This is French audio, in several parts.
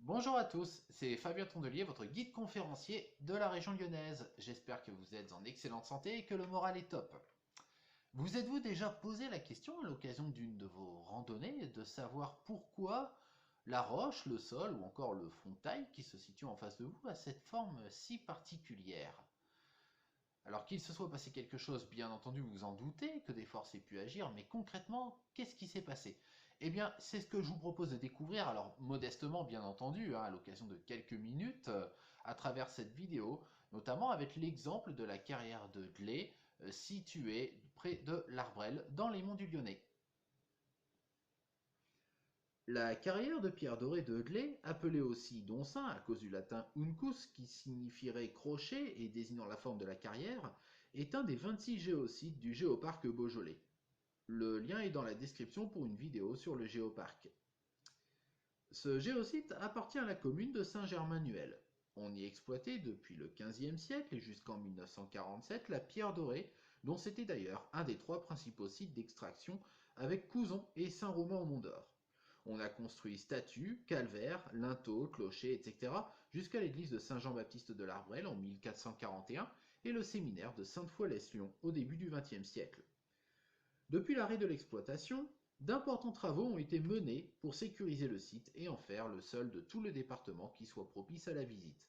Bonjour à tous, c'est Fabien Tondelier, votre guide conférencier de la région lyonnaise. J'espère que vous êtes en excellente santé et que le moral est top. Vous êtes-vous déjà posé la question à l'occasion d'une de vos randonnées de savoir pourquoi la roche, le sol ou encore le fond de taille qui se situe en face de vous a cette forme si particulière? Alors qu'il se soit passé quelque chose, bien entendu, vous vous en doutez, que des forces aient pu agir, mais concrètement, qu'est-ce qui s'est passé? Eh bien, c'est ce que je vous propose de découvrir, alors modestement, bien entendu, à l'occasion de quelques minutes, à travers cette vidéo, notamment avec l'exemple de la carrière de Glé, située près de l'Arbrel, dans les monts du Lyonnais. La carrière de pierre dorée de Glé, appelée aussi Doncin à cause du latin uncus qui signifierait crochet et désignant la forme de la carrière, est un des 26 géosites du géoparc Beaujolais. Le lien est dans la description pour une vidéo sur le géoparc. Ce géosite appartient à la commune de Saint-Germain-Nuel. On y exploitait depuis le XVe siècle et jusqu'en 1947 la pierre dorée, dont c'était d'ailleurs un des trois principaux sites d'extraction avec Couzon et Saint-Romain-au-Mont-d'Or. On a construit statues, calvaires, linteaux, clochers, etc. jusqu'à l'église de Saint-Jean-Baptiste de l'Arbrel en 1441 et le séminaire de Sainte-Foy-lès-Lyon au début du XXe siècle. Depuis l'arrêt de l'exploitation, d'importants travaux ont été menés pour sécuriser le site et en faire le seul de tout le département qui soit propice à la visite.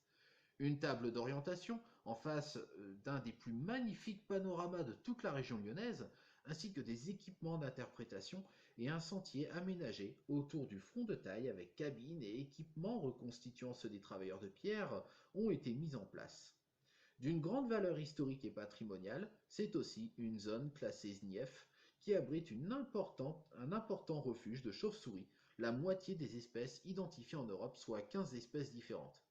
Une table d'orientation en face d'un des plus magnifiques panoramas de toute la région lyonnaise, ainsi que des équipements d'interprétation et un sentier aménagé autour du front de taille avec cabines et équipements reconstituant ceux des travailleurs de pierre ont été mis en place. D'une grande valeur historique et patrimoniale, c'est aussi une zone classée SNIEF qui abrite un important refuge de chauves-souris, la moitié des espèces identifiées en Europe, soit 15 espèces différentes.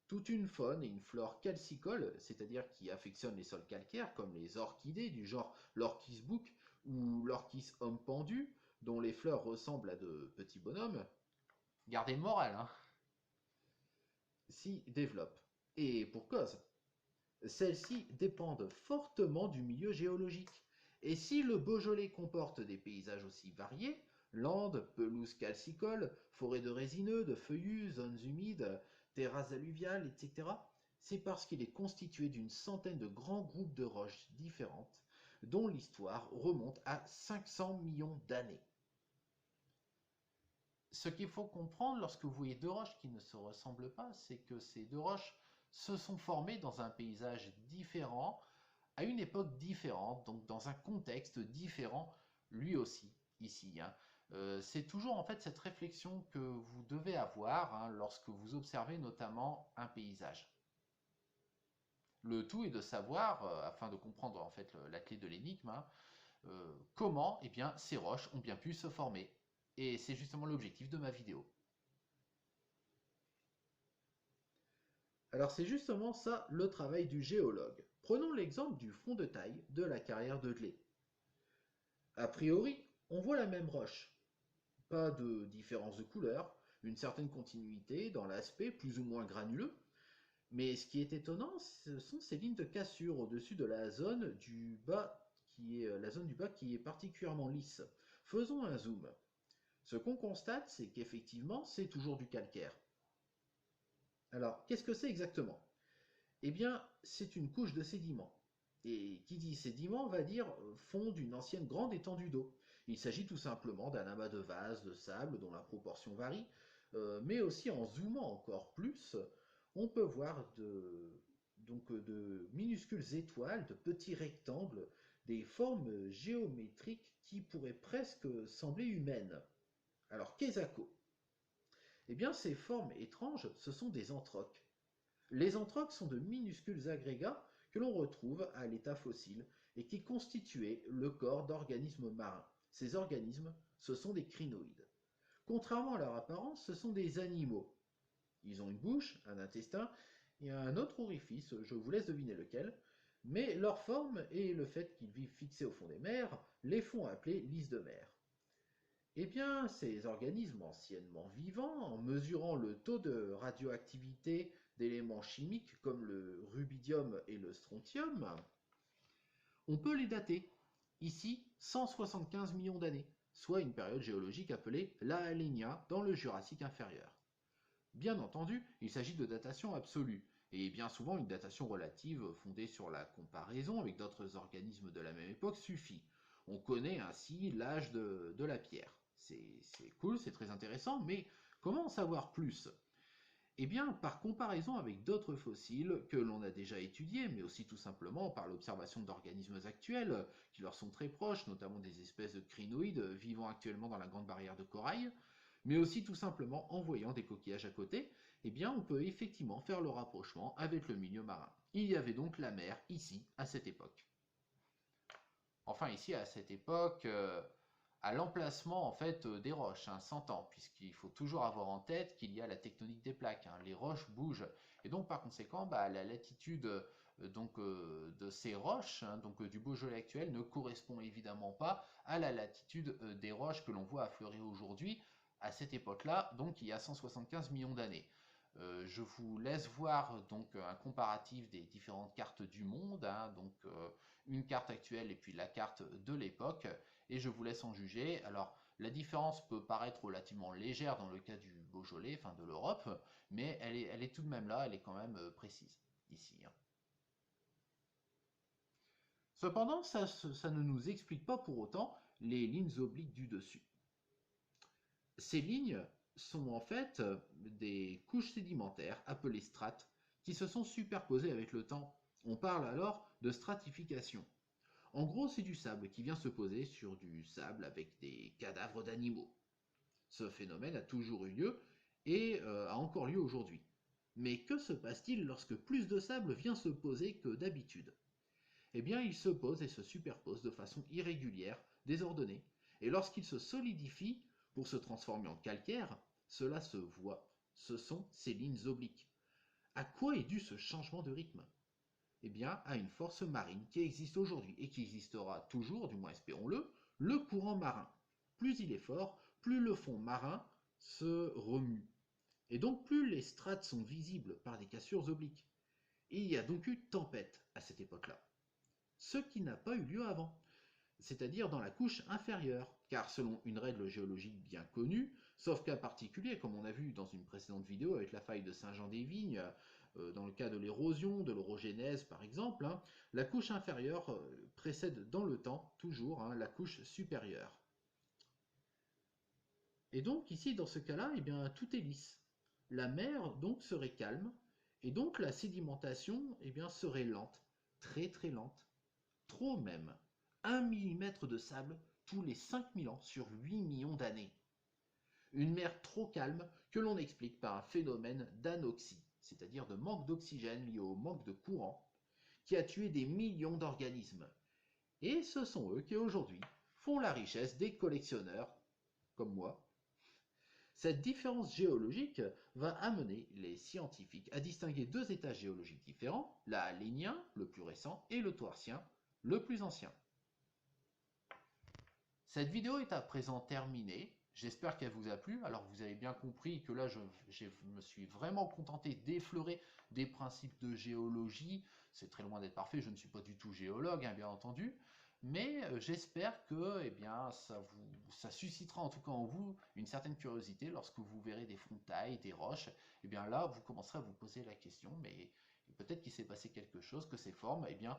Toute une faune et une flore calcicole, c'est-à-dire qui affectionnent les sols calcaires, comme les orchidées du genre l'orchis bouc ou l'orchis homme pendu, dont les fleurs ressemblent à de petits bonhommes, gardez le moral, hein, s'y développent. Et pour cause. Celles-ci dépendent fortement du milieu géologique. Et si le Beaujolais comporte des paysages aussi variés, landes, pelouses calcicoles, forêts de résineux, de feuillus, zones humides, terrasses alluviales, etc., c'est parce qu'il est constitué d'une centaine de grands groupes de roches différentes, dont l'histoire remonte à 500 millions d'années. Ce qu'il faut comprendre lorsque vous voyez deux roches qui ne se ressemblent pas, c'est que ces deux roches se sont formées dans un paysage différent, à une époque différente, donc dans un contexte différent lui aussi, ici. C'est toujours en fait cette réflexion que vous devez avoir lorsque vous observez notamment un paysage. Le tout est de savoir, afin de comprendre en fait la clé de l'énigme, comment eh bien, ces roches ont bien pu se former. Et c'est justement l'objectif de ma vidéo. Alors c'est justement ça le travail du géologue. Prenons l'exemple du fond de taille de la carrière de Glé. A priori, on voit la même roche. Pas de différence de couleur, une certaine continuité dans l'aspect plus ou moins granuleux. Mais ce qui est étonnant, ce sont ces lignes de cassure au-dessus de la zone du bas qui est particulièrement lisse. Faisons un zoom. Ce qu'on constate, c'est qu'effectivement, c'est toujours du calcaire. Alors, qu'est-ce que c'est exactement? Eh bien, c'est une couche de sédiments. Et qui dit sédiment va dire fond d'une ancienne grande étendue d'eau. Il s'agit tout simplement d'un amas de vases, de sable dont la proportion varie, mais aussi en zoomant encore plus, on peut voir de minuscules étoiles, de petits rectangles, des formes géométriques qui pourraient presque sembler humaines. Alors, qu'est-ce que Eh bien, ces formes étranges, ce sont des anthroques. Les anthroques sont de minuscules agrégats que l'on retrouve à l'état fossile et qui constituaient le corps d'organismes marins. Ces organismes, ce sont des crinoïdes. Contrairement à leur apparence, ce sont des animaux. Ils ont une bouche, un intestin et un autre orifice, je vous laisse deviner lequel, mais leur forme et le fait qu'ils vivent fixés au fond des mers les font appeler lys de mer. Eh bien, ces organismes anciennement vivants, en mesurant le taux de radioactivité d'éléments chimiques comme le rubidium et le strontium, on peut les dater. Ici, 175 millions d'années, soit une période géologique appelée l'Aalénien dans le Jurassique inférieur. Bien entendu, il s'agit de datation absolue, et bien souvent une datation relative fondée sur la comparaison avec d'autres organismes de la même époque suffit. On connaît ainsi l'âge de la pierre. C'est cool, c'est très intéressant, mais comment en savoir plus? Eh bien, par comparaison avec d'autres fossiles que l'on a déjà étudiés, mais aussi tout simplement par l'observation d'organismes actuels qui leur sont très proches, notamment des espèces de crinoïdes vivant actuellement dans la Grande Barrière de Corail, mais aussi tout simplement en voyant des coquillages à côté, eh bien, on peut effectivement faire le rapprochement avec le milieu marin. Il y avait donc la mer ici, à cette époque. Enfin, ici, à cette époque, à l'emplacement en fait des roches, hein, s'entend, puisqu'il faut toujours avoir en tête qu'il y a la tectonique des plaques, hein, les roches bougent, et donc par conséquent, bah, la latitude de ces roches, hein, du Beaujolais actuel, ne correspond évidemment pas à la latitude des roches que l'on voit affleurer aujourd'hui, à cette époque-là, donc il y a 175 millions d'années. Je vous laisse voir donc un comparatif des différentes cartes du monde, hein, une carte actuelle et puis la carte de l'époque, et je vous laisse en juger. Alors, la différence peut paraître relativement légère dans le cas du Beaujolais, enfin de l'Europe, mais elle est tout de même là, elle est quand même précise ici, hein. Cependant, ça ne nous explique pas pour autant les lignes obliques du dessus. Ces lignes sont en fait des couches sédimentaires appelées strates qui se sont superposées avec le temps. On parle alors de stratification. En gros, c'est du sable qui vient se poser sur du sable avec des cadavres d'animaux. Ce phénomène a toujours eu lieu et a encore lieu aujourd'hui. Mais que se passe-t-il lorsque plus de sable vient se poser que d'habitude? Eh bien, il se pose et se superpose de façon irrégulière, désordonnée, et lorsqu'il se solidifie pour se transformer en calcaire, cela se voit. Ce sont ces lignes obliques. À quoi est dû ce changement de rythme? Eh bien, à une force marine qui existe aujourd'hui et qui existera toujours, du moins espérons-le, le courant marin. Plus il est fort, plus le fond marin se remue. Et donc plus les strates sont visibles par des cassures obliques. Et il y a donc eu tempête à cette époque-là. Ce qui n'a pas eu lieu avant, c'est-à-dire dans la couche inférieure, car selon une règle géologique bien connue, sauf cas particulier, comme on a vu dans une précédente vidéo avec la faille de Saint-Jean-des-Vignes, dans le cas de l'érosion, de l'orogénèse par exemple, hein, la couche inférieure précède dans le temps toujours, hein, la couche supérieure. Et donc ici, dans ce cas-là, eh bien, tout est lisse. La mer donc serait calme, et donc la sédimentation eh bien, serait lente, très très lente, trop même. 1 mm de sable tous les 5000 ans sur 8 millions d'années. Une mer trop calme que l'on explique par un phénomène d'anoxie, c'est-à-dire de manque d'oxygène lié au manque de courant, qui a tué des millions d'organismes. Et ce sont eux qui aujourd'hui font la richesse des collectionneurs, comme moi. Cette différence géologique va amener les scientifiques à distinguer deux états géologiques différents, l'Aalénien, le plus récent, et le Toarcien, le plus ancien. Cette vidéo est à présent terminée. J'espère qu'elle vous a plu. Alors vous avez bien compris que là je me suis vraiment contenté d'effleurer des principes de géologie. C'est très loin d'être parfait, je ne suis pas du tout géologue, hein, bien entendu. Mais j'espère que eh bien, ça suscitera en tout cas en vous une certaine curiosité lorsque vous verrez des fontailles, des roches. Eh bien là, vous commencerez à vous poser la question, mais peut-être qu'il s'est passé quelque chose, que ces formes eh bien,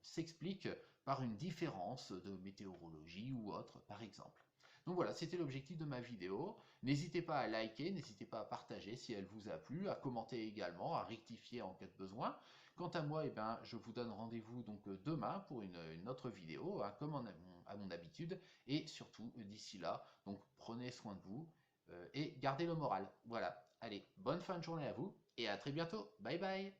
s'expliquent par une différence de météorologie ou autre, par exemple. Donc voilà, c'était l'objectif de ma vidéo. N'hésitez pas à liker, n'hésitez pas à partager si elle vous a plu, à commenter également, à rectifier en cas de besoin. Quant à moi, eh ben, je vous donne rendez-vous donc demain pour une autre vidéo, hein, comme à mon habitude. Et surtout, d'ici là, donc prenez soin de vous et gardez le moral. Voilà, allez, bonne fin de journée à vous et à très bientôt. Bye bye.